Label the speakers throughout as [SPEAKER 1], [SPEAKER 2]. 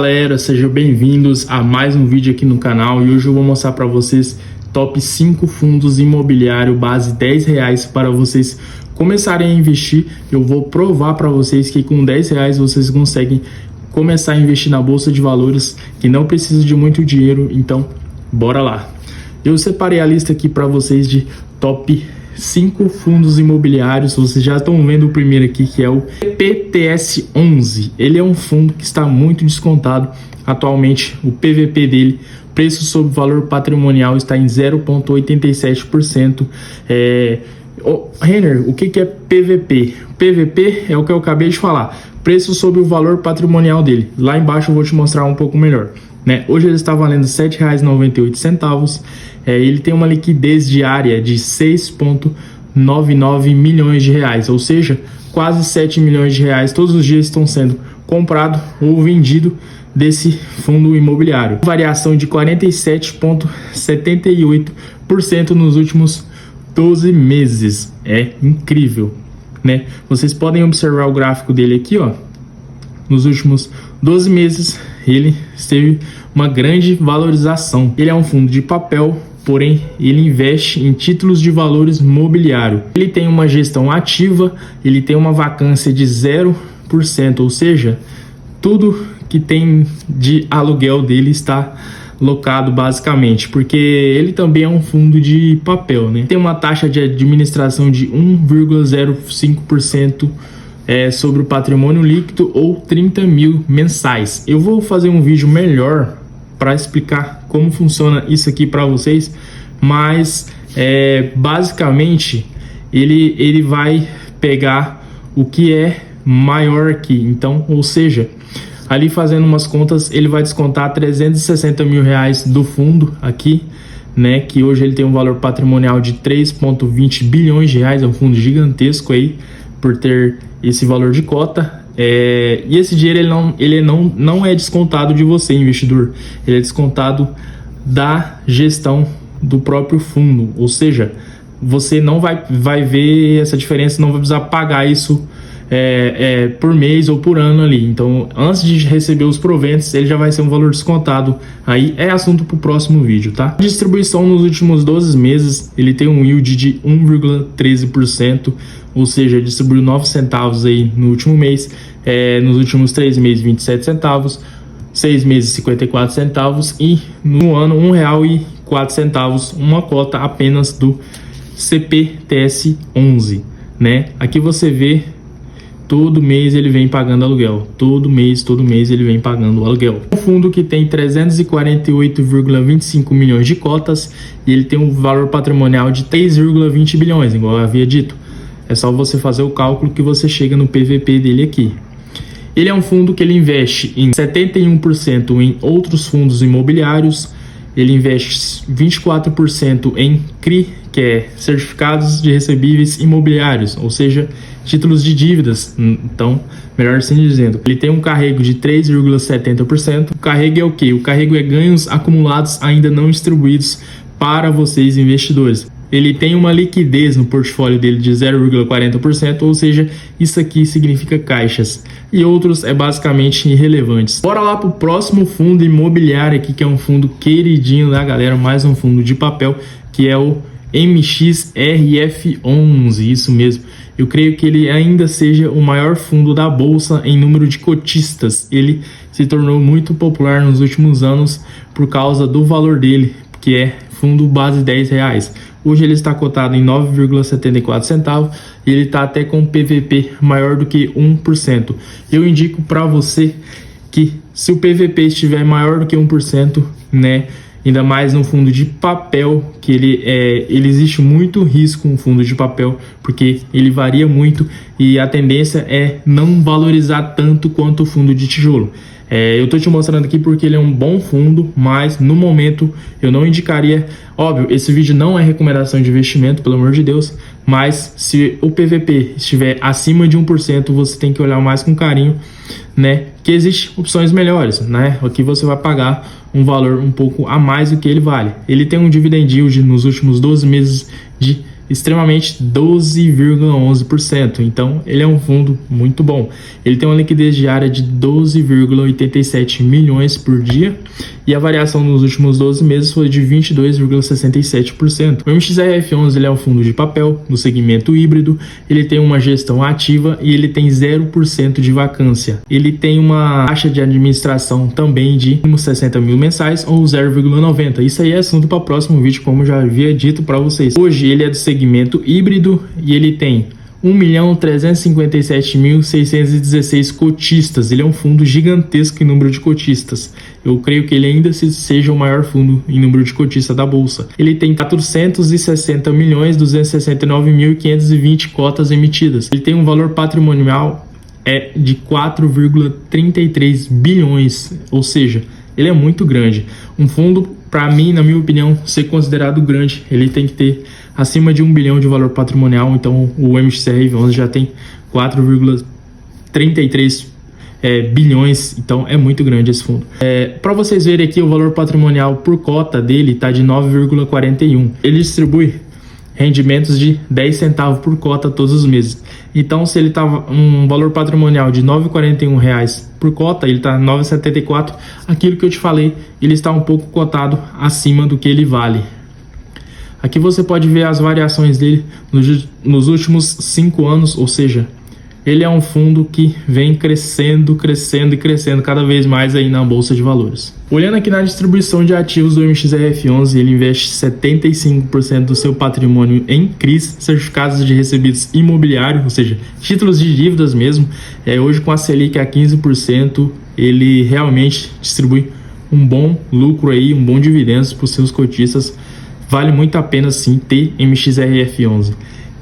[SPEAKER 1] Galera, sejam bem-vindos a mais um vídeo aqui no canal e hoje eu vou mostrar para vocês top 5 fundos imobiliários base R$10 para vocês começarem a investir. Eu vou provar para vocês que com R$10 vocês conseguem começar a investir na bolsa de valores, que não precisa de muito dinheiro, então bora lá. Eu separei a lista aqui para vocês de top 5 fundos imobiliários. Vocês já estão vendo o primeiro aqui, que é o PPTS11. Ele é um fundo que está muito descontado atualmente. O PVP dele, preço sobre valor patrimonial, está em 0,87%. Renner, o que é PVP? PVP é o que eu acabei de falar, preço sobre o valor patrimonial dele. Lá embaixo eu vou te mostrar um pouco melhor, né? Hoje ele está valendo R$ 7,98. Ele tem uma liquidez diária de 6,99 milhões de reais, ou seja, quase 7 milhões de reais todos os dias estão sendo comprado ou vendido desse fundo imobiliário. Variação de 47,78% nos últimos 12 meses. É incrível, né? Vocês podem observar o gráfico dele aqui, ó. Nos últimos 12 meses ele teve uma grande valorização. Ele é um fundo de papel, porém ele investe em títulos de valores mobiliário. Ele tem uma gestão ativa, ele tem uma vacância de 0%, ou seja, tudo que tem de aluguel dele está locado basicamente, porque ele também é um fundo de papel, né? Tem uma taxa de administração de 1,05% sobre o patrimônio líquido ou 30 mil mensais. Eu vou fazer um vídeo melhor para explicar como funciona isso aqui para vocês, mas basicamente ele vai pegar o que é maior aqui. Então, ou seja, ali fazendo umas contas, ele vai descontar 360 mil reais do fundo aqui, né? Que hoje ele tem um valor patrimonial de 3,20 bilhões de reais, é um fundo gigantesco aí por ter esse valor de cota. E esse dinheiro ele não é descontado de você, investidor, ele é descontado da gestão do próprio fundo, ou seja, você não vai ver essa diferença, não vai precisar pagar isso por mês ou por ano ali. Então, antes de receber os proventos, ele já vai ser um valor descontado. Aí é assunto para o próximo vídeo, tá? A distribuição nos últimos 12 meses, ele tem um yield de 1,13%, ou seja, distribuiu 9 centavos aí no último mês, nos últimos 3 meses 27 centavos, 6 meses 54 centavos e no ano R$1,04, uma cota apenas do CPTS11, né? Aqui você vê, todo mês ele vem pagando aluguel, todo mês ele vem pagando aluguel. Um fundo que tem 348,25 milhões de cotas e ele tem um valor patrimonial de 3,20 bilhões, igual eu havia dito. É só você fazer o cálculo que você chega no PVP dele aqui. Ele é um fundo que ele investe em 71% em outros fundos imobiliários, ele investe 24% em CRI, que é certificados de recebíveis imobiliários, ou seja, títulos de dívidas. Então, melhor assim dizendo, ele tem um carrego de 3,70%. O carrego é o que? O carrego é ganhos acumulados ainda não distribuídos para vocês investidores. Ele tem uma liquidez no portfólio dele de 0,40%, ou seja, isso aqui significa caixas. E outros é basicamente irrelevantes. Bora lá para o próximo fundo imobiliário aqui, que é um fundo queridinho da galera, mais um fundo de papel, que é o MXRF11, isso mesmo. Eu creio que ele ainda seja o maior fundo da bolsa em número de cotistas. Ele se tornou muito popular nos últimos anos por causa do valor dele, que é fundo base R$10. Hoje ele está cotado em 9,74 centavos e ele está até com PVP maior do que 1%. Eu indico para você que se o PVP estiver maior do que 1%, né, ainda mais no fundo de papel, que ele existe muito risco no fundo de papel, porque ele varia muito e a tendência é não valorizar tanto quanto o fundo de tijolo. Eu tô te mostrando aqui porque ele é um bom fundo, mas no momento eu não indicaria. Óbvio, esse vídeo não é recomendação de investimento, pelo amor de Deus, mas se o PVP estiver acima de 1%, você tem que olhar mais com carinho, né? Que existem opções melhores, né? Aqui você vai pagar um valor um pouco a mais do que ele vale. Ele tem um dividend yield nos últimos 12 meses de extremamente 12,11%. Então ele é um fundo muito bom. Ele tem uma liquidez diária de 12,87 milhões por dia e a variação nos últimos 12 meses foi de 22,67%. O MXRF11 ele é um fundo de papel no segmento híbrido, ele tem uma gestão ativa e ele tem 0% de vacância. Ele tem uma taxa de administração também de 60 mil mensais ou 0,90. Isso aí é assunto para o próximo vídeo, como eu já havia dito para vocês. Hoje ele é do segmento híbrido e ele tem 1.357.616 cotistas. Ele é um fundo gigantesco em número de cotistas. Eu creio que ele ainda seja o maior fundo em número de cotistas da bolsa. Ele tem 460.269.520 cotas emitidas. Ele tem um valor patrimonial de 4,33 bilhões, ou seja, ele é muito grande. Um fundo, para mim, na minha opinião, ser considerado grande, ele tem que ter acima de 1 bilhão de valor patrimonial. Então o MXRF11 já tem 4,33 bilhões, então é muito grande esse fundo. Para vocês verem aqui, o valor patrimonial por cota dele está de 9,41. Ele distribui rendimentos de 10 centavos por cota todos os meses. Então, se ele está um valor patrimonial de R$ 9,41 por cota, ele está 9,74. Aquilo que eu te falei, ele está um pouco cotado acima do que ele vale. Aqui você pode ver as variações dele nos últimos 5 anos, ou seja, ele é um fundo que vem crescendo cada vez mais aí na Bolsa de Valores. Olhando aqui na distribuição de ativos do MXRF11, ele investe 75% do seu patrimônio em CRIs, certificados de recebidos imobiliários, ou seja, títulos de dívidas mesmo. Hoje com a Selic a 15%, ele realmente distribui um bom lucro aí, um bom dividendos para os seus cotistas. Vale muito a pena sim ter MXRF11.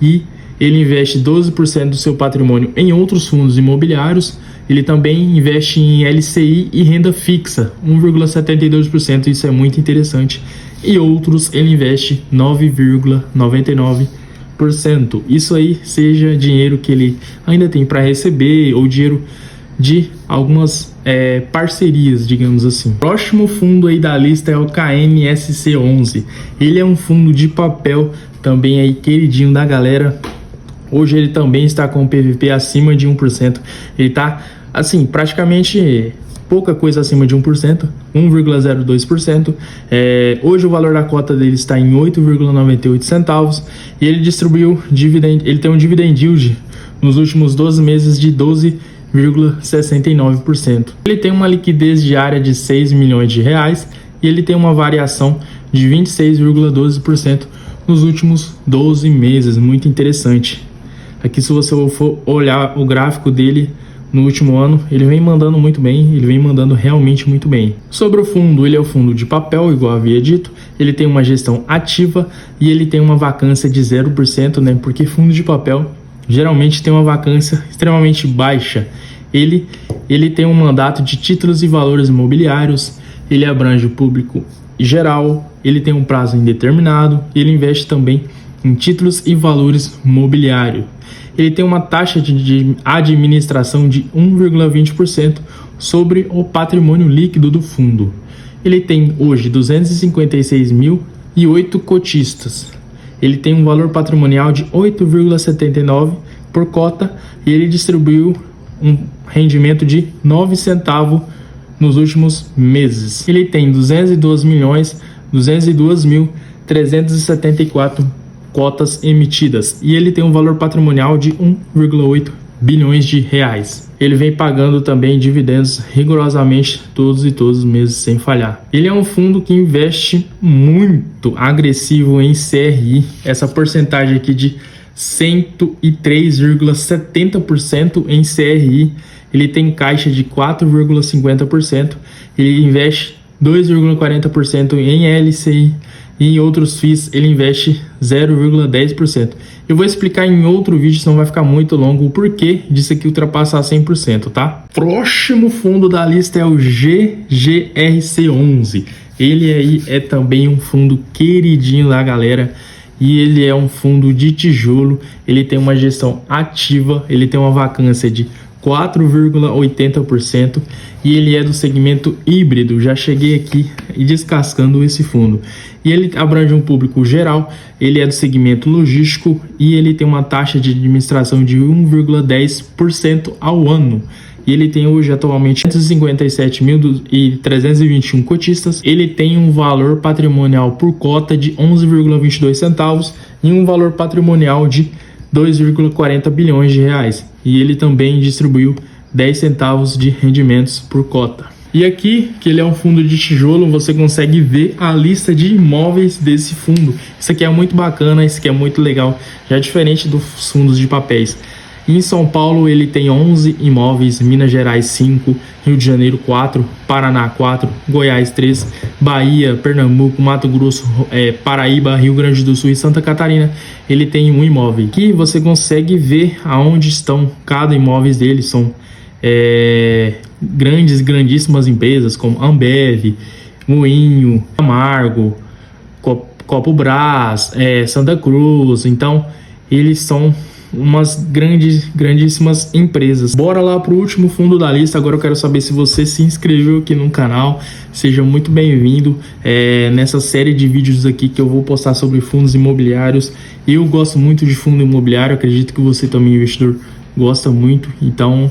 [SPEAKER 1] E ele investe 12% do seu patrimônio em outros fundos imobiliários. Ele também investe em LCI e renda fixa, 1,72%, isso é muito interessante. E outros ele investe 9,99%. Isso aí seja dinheiro que ele ainda tem para receber ou dinheiro de algumas parcerias, digamos assim. O próximo fundo aí da lista é o KMSC11. Ele é um fundo de papel também aí queridinho da galera. Hoje ele também está com o PVP acima de 1%. Ele está, assim, praticamente pouca coisa acima de 1%, 1,02%. Hoje o valor da cota dele está em 8,98 centavos. E ele distribuiu dividend, ele tem um dividend yield nos últimos 12 meses de 12,69%. Ele tem uma liquidez diária de 6 milhões de reais e ele tem uma variação de 26,12% nos últimos 12 meses. Muito interessante. Aqui, se você for olhar o gráfico dele no último ano, ele vem mandando muito bem, ele vem mandando realmente muito bem. Sobre o fundo, ele é o fundo de papel, igual havia dito, ele tem uma gestão ativa e ele tem uma vacância de 0%, né? Porque fundo de papel geralmente tem uma vacância extremamente baixa. Ele tem um mandato de títulos e valores imobiliários, ele abrange o público geral, ele tem um prazo indeterminado, ele investe também em títulos e valores mobiliários. Ele tem uma taxa de administração de 1,20% sobre o patrimônio líquido do fundo. Ele tem hoje 256.008 cotistas. Ele tem um valor patrimonial de 8,79 por cota e ele distribuiu um rendimento de 9 centavos nos últimos meses. Ele tem 202.374 cotas emitidas e ele tem um valor patrimonial de 1,8 bilhões de reais. Ele vem pagando também dividendos rigorosamente todos os meses sem falhar. Ele é um fundo que investe muito agressivo em CRI, essa porcentagem aqui de 103,70% em CRI. Ele tem caixa de 4,50%, ele investe 2,40% em LCI e em outros FIIs ele investe 0,10%. Eu vou explicar em outro vídeo, senão vai ficar muito longo, o porquê disso aqui ultrapassar 100%, tá? Próximo fundo da lista é o GGRC11. Ele aí é também um fundo queridinho da galera e ele é um fundo de tijolo. Ele tem uma gestão ativa, ele tem uma vacância de 4,80% e ele é do segmento híbrido. Já cheguei aqui e descascando esse fundo. E ele abrange um público geral, ele é do segmento logístico e ele tem uma taxa de administração de 1,10% ao ano. E ele tem hoje atualmente 157.321 cotistas. Ele tem um valor patrimonial por cota de 11,22 centavos e um valor patrimonial de 2,40 bilhões de reais. E ele também distribuiu 10 centavos de rendimentos por cota. E aqui, que ele é um fundo de tijolo, você consegue ver a lista de imóveis desse fundo. Isso aqui é muito bacana, isso aqui é muito legal, já é diferente dos fundos de papéis. Em São Paulo ele tem 11 imóveis, Minas Gerais 5, Rio de Janeiro 4, Paraná 4, Goiás 3, Bahia, Pernambuco, Mato Grosso, Paraíba, Rio Grande do Sul e Santa Catarina. Ele tem um imóvel. Aqui você consegue ver aonde estão cada imóvel dele. São grandíssimas empresas como Ambev, Moinho, Amargo, Copo Brás, Santa Cruz. Então eles são umas grandíssimas empresas. Bora lá pro último fundo da lista. Agora eu quero saber se você se inscreveu aqui no canal. Seja muito bem-vindo nessa série de vídeos aqui que eu vou postar sobre fundos imobiliários. Eu gosto muito de fundo imobiliário, acredito que você também, investidor, gosta muito. Então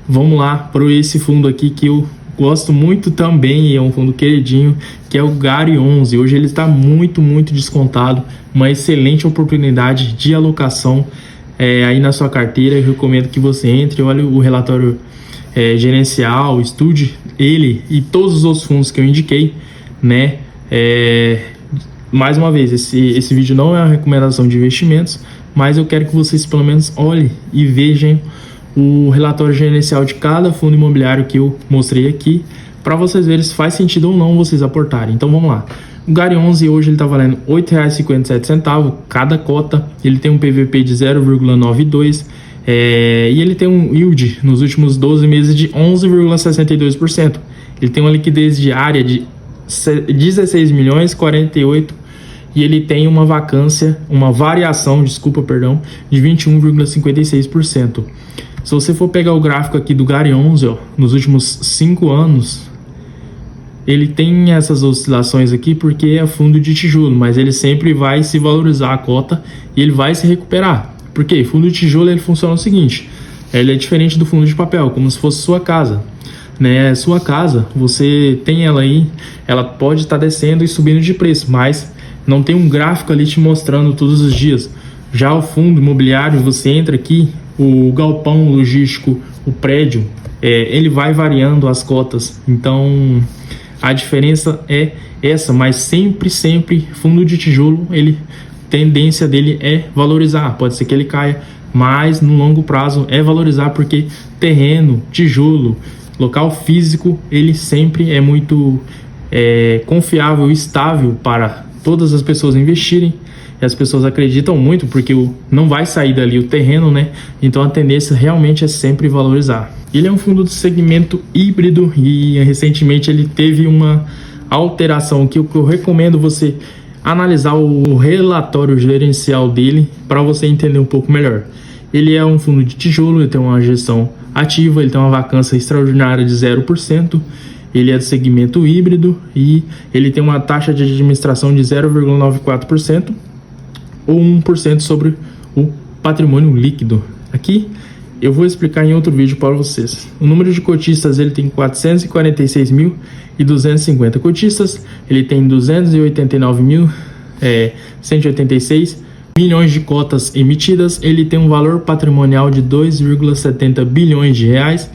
[SPEAKER 1] vamos lá para esse fundo aqui que eu gosto muito também, é um fundo queridinho, que é o GARI 11. Hoje ele está muito descontado, uma excelente oportunidade de alocação aí na sua carteira. Eu recomendo que você entre, olhe o relatório gerencial, estude ele e todos os outros fundos que eu indiquei, né? Mais uma vez, esse vídeo não é uma recomendação de investimentos, mas eu quero que vocês pelo menos olhem e vejam o relatório gerencial de cada fundo imobiliário que eu mostrei aqui, para vocês verem se faz sentido ou não vocês aportarem. Então vamos lá. O GARI 11 hoje ele está valendo R$ 8,57 cada cota. Ele tem um PVP de 0,92 e ele tem um yield nos últimos 12 meses de 11,62%. Ele tem uma liquidez diária de 16 milhões 48 e ele tem uma variação de 21,56%. Se você for pegar o gráfico aqui do GARI 11, ó, nos últimos 5 anos, ele tem essas oscilações aqui porque é fundo de tijolo, mas ele sempre vai se valorizar a cota e ele vai se recuperar. Porque fundo de tijolo ele funciona o seguinte, ele é diferente do fundo de papel, como se fosse sua casa, né? Sua casa, você tem ela aí, ela pode estar descendo e subindo de preço, mas não tem um gráfico ali te mostrando todos os dias. Já o fundo imobiliário, você entra aqui, o galpão logístico, o prédio, ele vai variando as cotas. Então a diferença é essa, mas sempre fundo de tijolo, tendência dele é valorizar. Pode ser que ele caia, mas no longo prazo é valorizar, porque terreno, tijolo, local físico, ele sempre é muito confiável e estável para todas as pessoas investirem. E as pessoas acreditam muito porque não vai sair dali o terreno, né? Então a tendência realmente é sempre valorizar. Ele é um fundo do segmento híbrido e recentemente ele teve uma alteração que eu recomendo você analisar o relatório gerencial dele para você entender um pouco melhor. Ele é um fundo de tijolo, ele tem uma gestão ativa, ele tem uma vacância extraordinária de 0%. Ele é do segmento híbrido e ele tem uma taxa de administração de 0,94% ou 1% sobre o patrimônio líquido. Aqui eu vou explicar em outro vídeo para vocês. O número de cotistas ele tem 446.250 cotistas, ele tem 289.186 milhões de cotas emitidas, ele tem um valor patrimonial de 2,70 bilhões de reais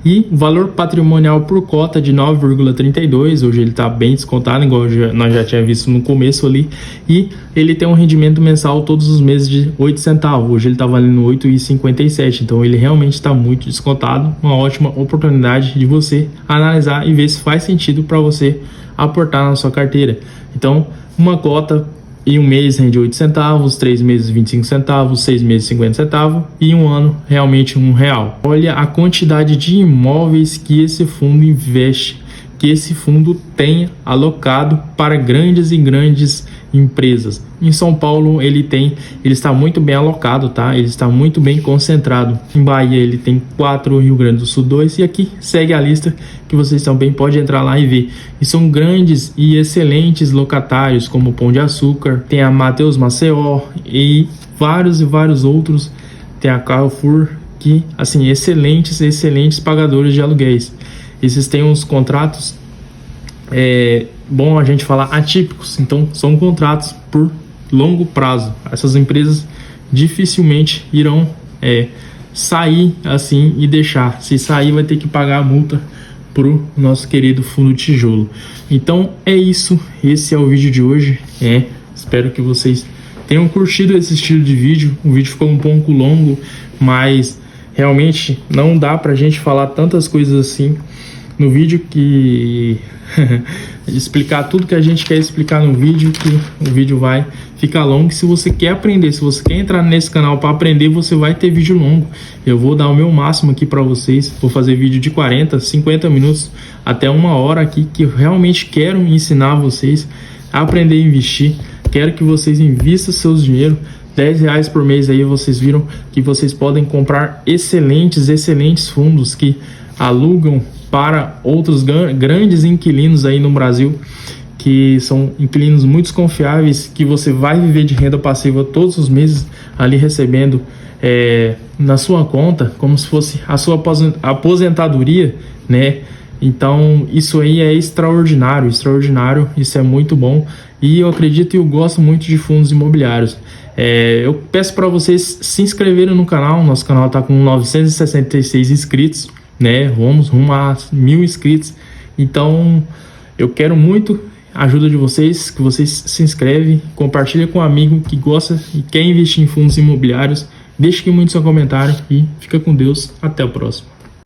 [SPEAKER 1] e valor patrimonial por cota de 9,32. Hoje ele está bem descontado, igual nós já tínhamos visto no começo ali. E ele tem um rendimento mensal todos os meses de 8 centavos. Hoje ele está valendo 8,57. Então ele realmente está muito descontado. Uma ótima oportunidade de você analisar e ver se faz sentido para você aportar na sua carteira. Então uma cota em um mês rende 8 centavos, 3 meses 25 centavos, 6 meses 50 centavos e um ano realmente R$1. Olha a quantidade de imóveis que esse fundo investe. que esse fundo tenha alocado para grandes e grandes empresas. Em São Paulo ele está muito bem alocado, tá? Ele está muito bem concentrado. Em Bahia ele tem 4, Rio Grande do Sul 2, e aqui segue a lista que vocês também podem entrar lá e ver. E são grandes e excelentes locatários, como o Pão de Açúcar, tem a Mateus Maceió e vários outros. Tem a Carrefour, que assim, excelentes pagadores de aluguéis. Esses têm uns contratos, bom a gente falar, atípicos. Então são contratos por longo prazo. Essas empresas dificilmente irão sair assim e deixar. Se sair, vai ter que pagar a multa pro nosso querido fundo tijolo. Então é isso, esse é o vídeo de hoje. Espero que vocês tenham curtido esse estilo de vídeo. O vídeo ficou um pouco longo, mas realmente não dá pra gente falar tantas coisas assim no vídeo, que explicar tudo que a gente quer explicar no vídeo, que o vídeo vai ficar longo. Se você quer aprender, se você quer entrar nesse canal para aprender, você vai ter vídeo longo. Eu vou dar o meu máximo aqui para vocês. Vou fazer vídeo de 40, 50 minutos até 1 hora aqui, que eu realmente quero ensinar vocês a aprender a investir. Quero que vocês invistam seus dinheiro. R$10 por mês aí, vocês viram que vocês podem comprar excelentes fundos que alugam para outros grandes inquilinos aí no Brasil, que são inquilinos muito confiáveis, que você vai viver de renda passiva todos os meses ali recebendo na sua conta, como se fosse a sua aposentadoria, né? Então isso aí é extraordinário, isso é muito bom, e eu acredito e eu gosto muito de fundos imobiliários. Eu peço para vocês se inscreverem no canal. Nosso canal está com 966 inscritos, né? Vamos rumo a 1000 inscritos. Então eu quero muito a ajuda de vocês, que vocês se inscrevem, compartilhem com um amigo que gosta e quer investir em fundos imobiliários. Deixe aqui muito seu comentário e fica com Deus. Até o próximo.